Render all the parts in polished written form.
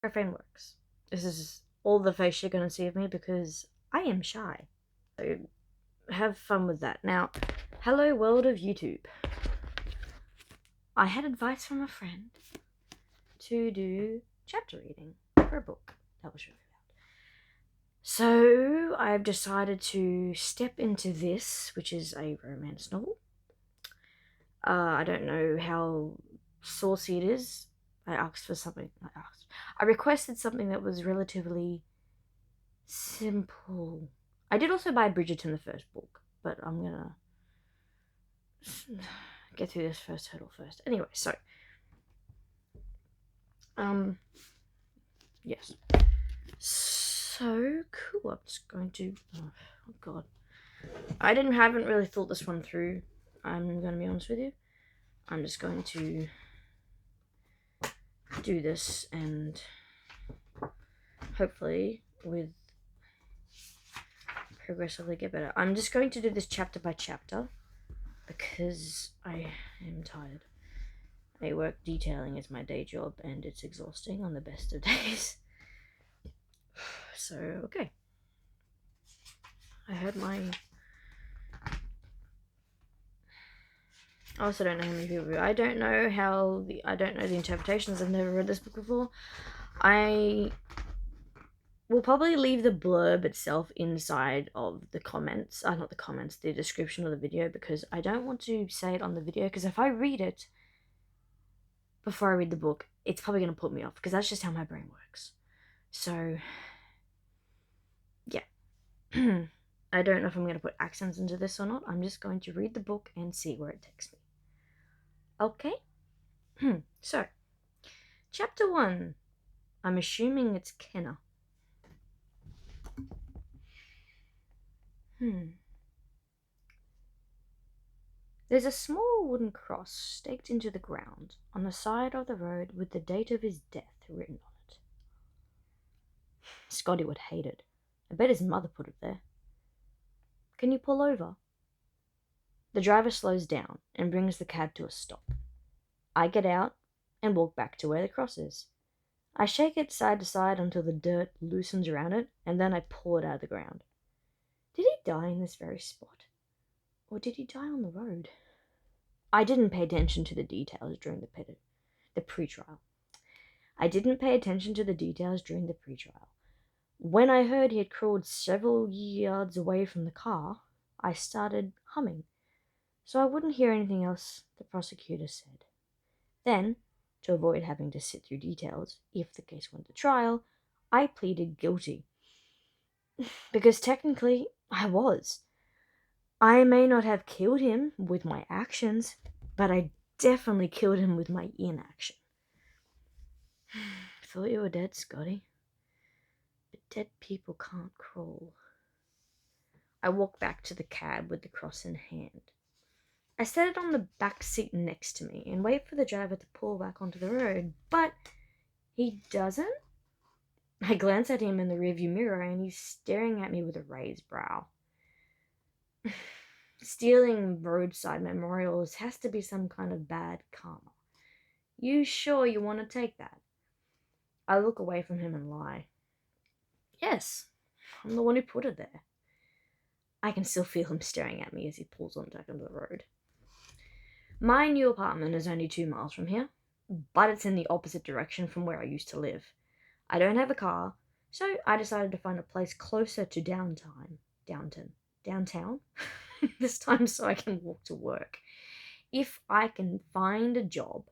our friend works. This is all the face you're going to see of me because I am shy. So have fun with that. Now, hello world of YouTube. I had advice from a friend to do chapter reading for a book that was really loud. So I've decided to step into this, which is a romance novel. I don't know how saucy it is. I requested something that was relatively simple. I did also buy Bridgerton, the first book, but I'm gonna get through this first hurdle first. Anyway, so yes. So cool. I'm just going to. Oh god, haven't really thought this one through. I'm gonna be honest with you. I'm just going to do this and hopefully with progressively get better. I'm just going to do this chapter by chapter because I am tired. I work detailing as my day job and it's exhausting on the best of days. So, okay. I also don't know how many people. I don't know the interpretations. I've never read this book before. I will probably leave the blurb itself inside of the comments. Not the comments, the description of the video, because I don't want to say it on the video, because if I read it before I read the book, it's probably going to put me off, because that's just how my brain works. So, yeah. I don't know if I'm going to put accents into this or not. I'm just going to read the book and see where it takes me. Okay? So, chapter 1. I'm assuming it's Kenna. There's a small wooden cross staked into the ground on the side of the road with the date of his death written on it. Scotty would hate it. I bet his mother put it there. Can you pull over? The driver slows down and brings the cab to a stop. I get out and walk back to where the cross is. I shake it side to side until the dirt loosens around it, and then I pull it out of the ground. Did he die in this very spot? Or did he die on the road? I didn't pay attention to the details during the pre-trial. When I heard he had crawled several yards away from the car, I started humming, so I wouldn't hear anything else the prosecutor said. Then, to avoid having to sit through details if the case went to trial, I pleaded guilty. Because technically, I was. I may not have killed him with my actions, but I definitely killed him with my inaction. I thought you were dead, Scotty. But dead people can't crawl. I walked back to the cab with the cross in hand. I set it on the back seat next to me and wait for the driver to pull back onto the road, but he doesn't. I glance at him in the rearview mirror and he's staring at me with a raised brow. Stealing roadside memorials has to be some kind of bad karma. You sure you want to take that? I look away from him and lie. Yes, I'm the one who put it there. I can still feel him staring at me as he pulls onto the road. My new apartment is only 2 miles from here, but it's in the opposite direction from where I used to live. I don't have a car, so I decided to find a place closer to downtown this time so I can walk to work. If I can find a job,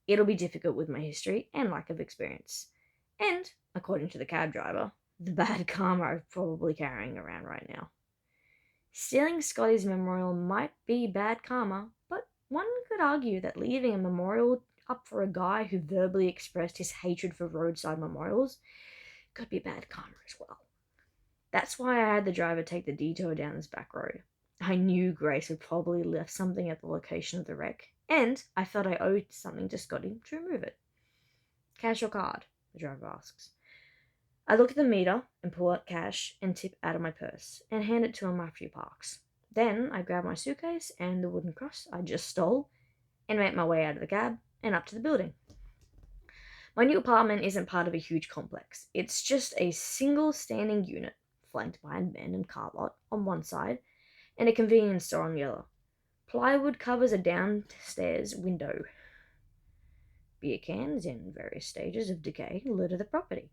it'll be difficult with my history and lack of experience. And, according to the cab driver, the bad karma I'm probably carrying around right now. Stealing Scotty's memorial might be bad karma, but one could argue that leaving a memorial up for a guy who verbally expressed his hatred for roadside memorials could be bad karma as well. That's why I had the driver take the detour down this back road. I knew Grace had probably left something at the location of the wreck, and I felt I owed something to Scotty to remove it. Cash or card? The driver asks. I look at the meter and pull out cash and tip out of my purse and hand it to him after he parks. Then I grab my suitcase and the wooden cross I just stole and make my way out of the cab and up to the building. My new apartment isn't part of a huge complex. It's just a single standing unit, flanked by an abandoned car lot on one side and a convenience store on the other. Plywood covers a downstairs window. Beer cans in various stages of decay litter the property.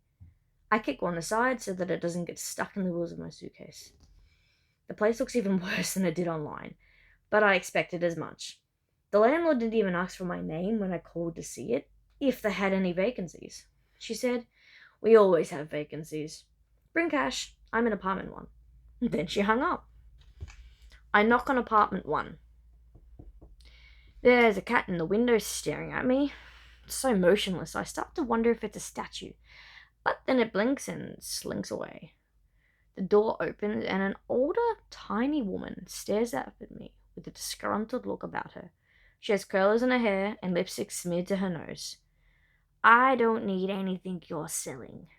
I kick one aside so that it doesn't get stuck in the wheels of my suitcase. The place looks even worse than it did online, but I expected as much. The landlord didn't even ask for my name when I called to see it, if they had any vacancies. She said, "We always have vacancies. Bring cash. I'm in apartment 1." Then she hung up. I knock on apartment 1. There's a cat in the window staring at me. It's so motionless, I start to wonder if it's a statue. But then it blinks and slinks away. The door opens and an older, tiny woman stares up at me with a disgruntled look about her. She has curlers in her hair and lipstick smeared to her nose. "I don't need anything you're selling."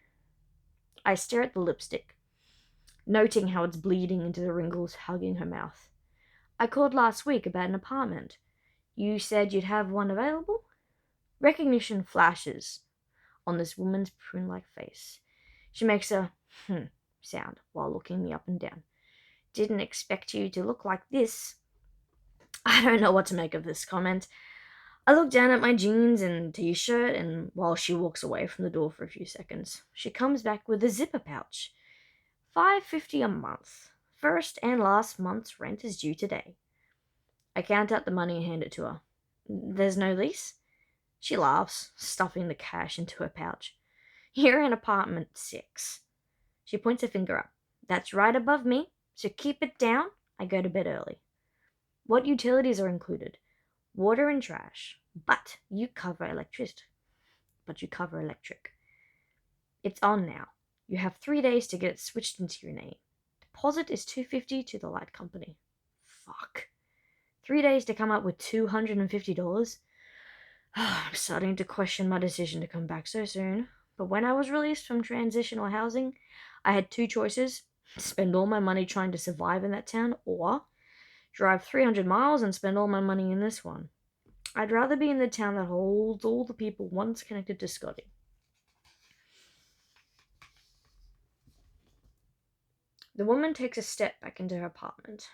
I stare at the lipstick, noting how it's bleeding into the wrinkles hugging her mouth. "I called last week about an apartment. You said you'd have one available?" Recognition flashes on this woman's prune-like face. She makes a sound while looking me up and down. "Didn't expect you to look like this." I don't know what to make of this comment. I look down at my jeans and t-shirt, and while she walks away from the door for a few seconds, she comes back with a zipper pouch. $5.50 a month. First and last month's rent is due today. I count out the money and hand it to her. "There's no lease?" She laughs, stuffing the cash into her pouch. "You're in apartment 6. She points a finger up. "That's right above me, so keep it down. I go to bed early." "What utilities are included?" "Water and trash. But you cover electric. It's on now. You have 3 days to get it switched into your name. Deposit is $250 to the light company." Fuck. 3 days to come up with $250? I'm starting to question my decision to come back so soon. But when I was released from transitional housing, I had 2 choices: spend all my money trying to survive in that town, or drive 300 miles and spend all my money in this one. I'd rather be in the town that holds all the people once connected to Scotty. The woman takes a step back into her apartment.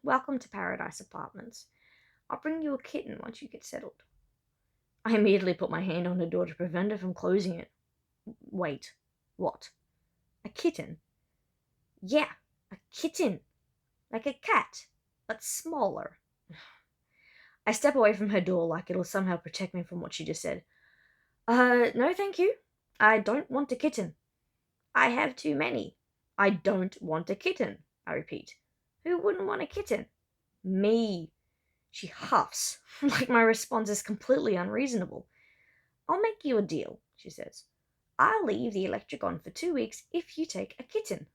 "Welcome to Paradise Apartments. I'll bring you a kitten once you get settled." I immediately put my hand on her door to prevent her from closing it. "Wait, what? A kitten?" "Yeah, a kitten. Like a cat, but smaller." I step away from her door like it'll somehow protect me from what she just said. No thank you. I don't want a kitten." "I have too many." "I don't want a kitten," I repeat. "Who wouldn't want a kitten?" "Me." She huffs, like my response is completely unreasonable. "I'll make you a deal," she says. "I'll leave the electric on for 2 weeks if you take a kitten."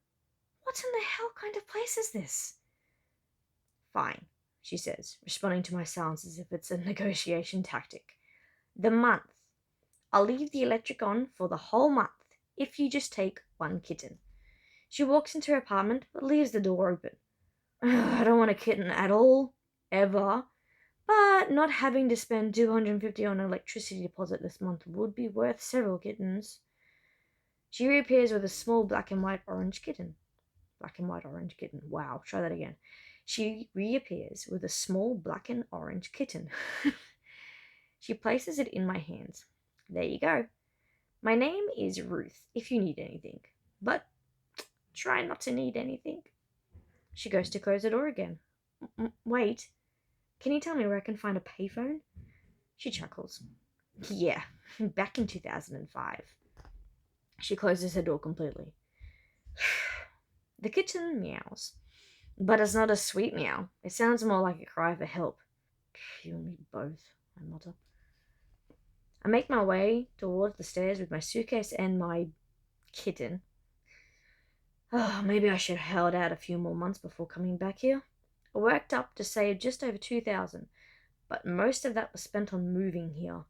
What in the hell kind of place is this? "Fine," she says, responding to my silence as if it's a negotiation tactic. "The month. I'll leave the electric on for the whole month if you just take 1 kitten." She walks into her apartment but leaves the door open. I don't want a kitten at all, ever, but not having to spend $250 on an electricity deposit this month would be worth several kittens. She reappears with a small black and white orange kitten. Black and white orange kitten. Wow, try that again. She reappears with a small black and orange kitten. She places it in my hands. "There you go. My name is Ruth, if you need anything. But try not to need anything." She goes to close the door again. "Wait. Can you tell me where I can find a payphone?" She chuckles. "Yeah, back in 2005. She closes her door completely. The kitten meows. But it's not a sweet meow. It sounds more like a cry for help. "You and me both," I mutter. I make my way towards the stairs with my suitcase and my kitten. Maybe I should have held out a few more months before coming back here. I worked up to save just over $2,000, but most of that was spent on moving here.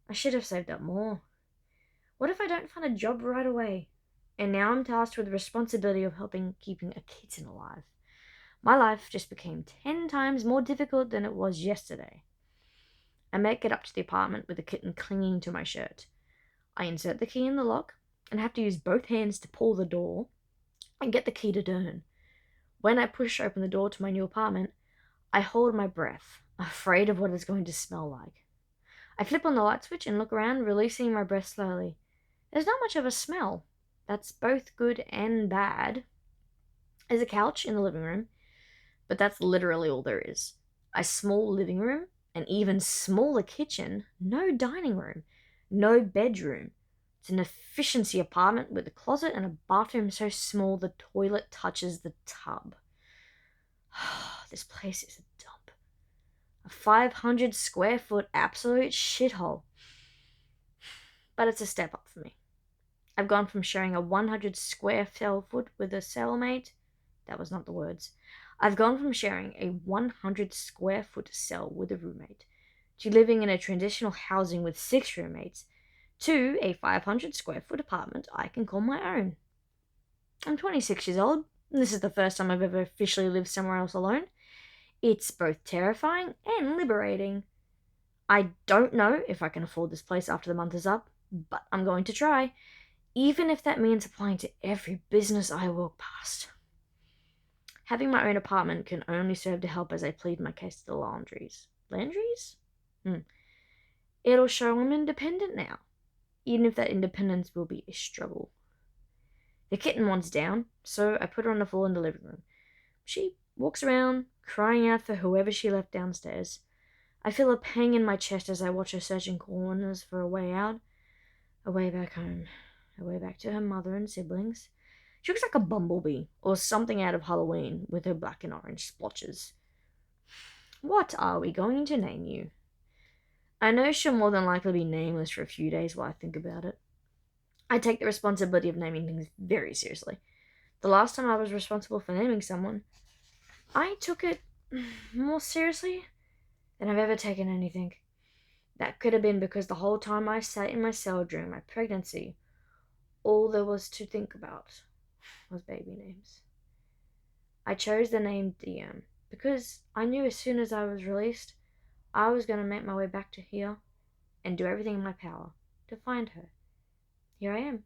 I should have saved up more. What if I don't find a job right away? And now I'm tasked with the responsibility of helping keeping a kitten alive. My life just became 10 times more difficult than it was yesterday. I make it up to the apartment with the kitten clinging to my shirt. I insert the key in the lock and have to use both hands to pull the door and get the key to turn. When I push open the door to my new apartment, I hold my breath, afraid of what it's going to smell like. I flip on the light switch and look around, releasing my breath slowly. There's not much of a smell. That's both good and bad. There's a couch in the living room, but that's literally all there is. A small living room, an even smaller kitchen, no dining room, no bedroom. It's an efficiency apartment with a closet and a bathroom so small the toilet touches the tub. This place is a dump. A 500 square foot absolute shithole. But it's a step up for me. I've gone from sharing a 100 square foot with a cellmate. That was not the words. I've gone from sharing a 100 square foot cell with a roommate to living in a transitional housing with 6 roommates to a 500 square foot apartment I can call my own. I'm 26 years old, and this is the first time I've ever officially lived somewhere else alone. It's both terrifying and liberating. I don't know if I can afford this place after the month is up, but I'm going to try, even if that means applying to every business I walk past. Having my own apartment can only serve to help as I plead my case to the Landrys. Landrys? It'll show I'm independent now, even if that independence will be a struggle. The kitten wants down, so I put her on the floor in the living room. She walks around, crying out for whoever she left downstairs. I feel a pang in my chest as I watch her searching corners for a way out, a way back home, a way back to her mother and siblings. She looks like a bumblebee, or something out of Halloween, with her black and orange splotches. What are we going to name you? I know she'll more than likely be nameless for a few days while I think about it. I take the responsibility of naming things very seriously. The last time I was responsible for naming someone, I took it more seriously than I've ever taken anything. That could have been because the whole time I sat in my cell during my pregnancy, all there was to think about was baby names. I chose the name DM because I knew as soon as I was released, I was going to make my way back to here and do everything in my power to find her. Here I am.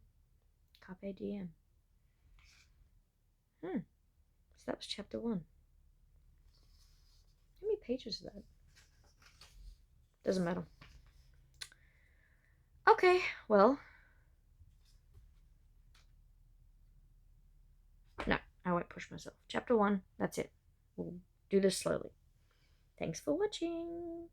Carpe diem. So that was chapter 1. How many pages is that? Doesn't matter. Okay, well. No, I won't push myself. Chapter 1, that's it. We'll do this slowly. Thanks for watching.